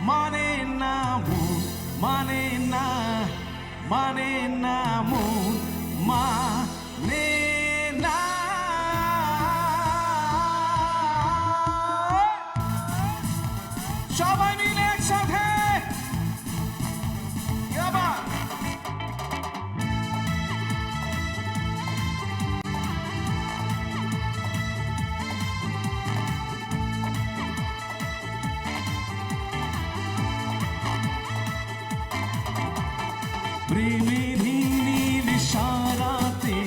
মানে না মন, মানে না, মানে না মন, মানে না। সবাই মিলে একসাথে আবার প্রেমের নীল সারাতে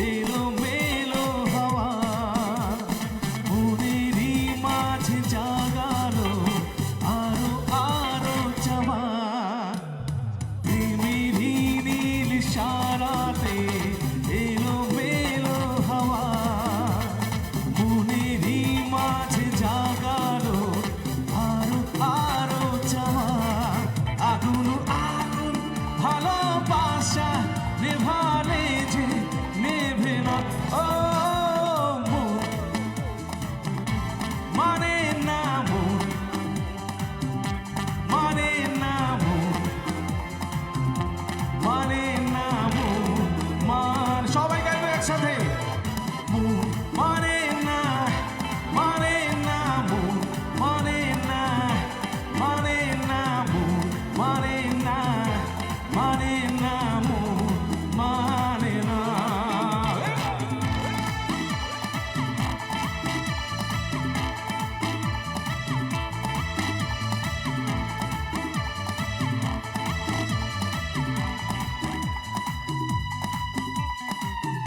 এলো মেলো হাওয়া, মনেরই মাঝে জাগালো আরো আরো চাওয়া। প্রেমের নীল সারাতে এলো মেলো হাওয়া, মনেরই মাঝে জাগালো আরো আরো চাওয়া। আগুন আগুন ভালোবাসা নেভালে যে নেভে না, ও মন মানে না মন, মানে না মন, মানে না মন, মান সবাই গাইবে একসাথে মন মানে না, মানে না মন, মানে না, মানে না মন, মানে না, মানে না মন, মানে না।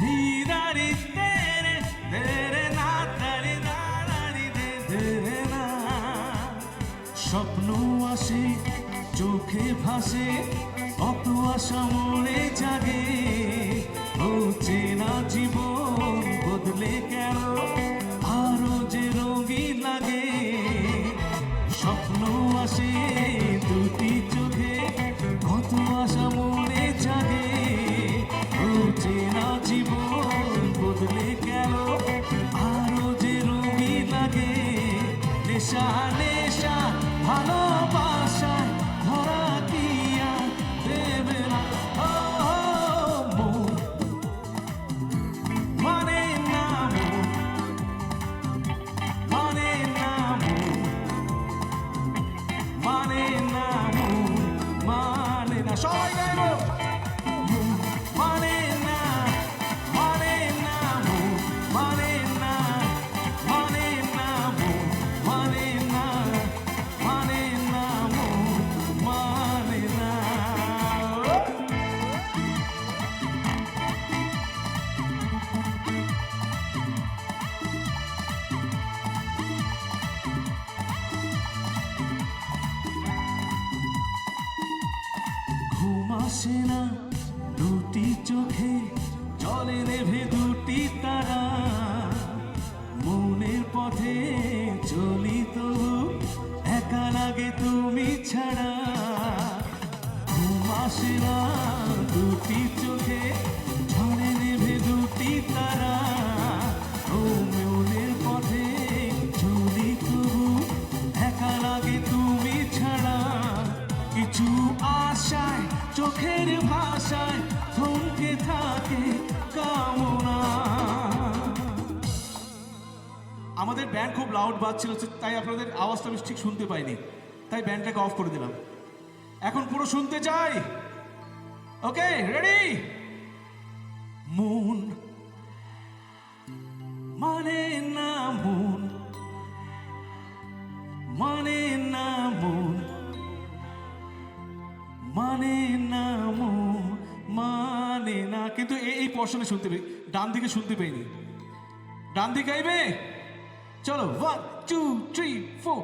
ধীরারি তেরে তেরে না তারে দাঁড়ারি তেরে না। স্বপ্ন আসে চোখে ভাসে, কত আশা মনে জাগে, ও চেনা জীবন বদলে গেল আরো যে রঙিন লাগে। স্বপ্ন আসে দুটি চোখে, কত আশা মনে জাগে, ও চেনা জীবন বদলে গেল আরো যে রঙিন লাগে। নেশা নেশা ভালোবাসায় ধরা কিয়া দেবে না, ও মন মানে না মন, মানে না মন, মানে না মন, মানে না। সবাই গাইব মন মানে না, মানে না মন, মানে না, মানে না মন, মানে না, মানে না মন, মানে না। ঘুম আসে না দুটি চোখে, জলে নেভে দুটি তারা, মনের পথে চলি তবু একা লাগে তুমি ছাড়া। ঘুম আসে না দুটি চোখে, জলে নেভে দুটি তারা, ও মনের পথে চলি তবু একা লাগে তুমি ছাড়া। কিছু আশায় চোখের ভাষায় থমকে থাকে কামনা। আমাদের ব্যান্ড খুব লাউড বাজছিল, তাই আপনাদের আওয়াজটা আমি ঠিক শুনতে পাইনি, তাই ব্যান্ডটাকে অফ করে দিলাম। এখন পুরো শুনতে চাই। ওকে, রেডি? মন মানে না মন, মানে না মন, মানে না মন, মানে না। কিন্তু এই পর্শনে শুনতে পাই, ডান দিকে শুনতে পাইনি। ডান দিকে গাইবে? চলো 1 2 3 4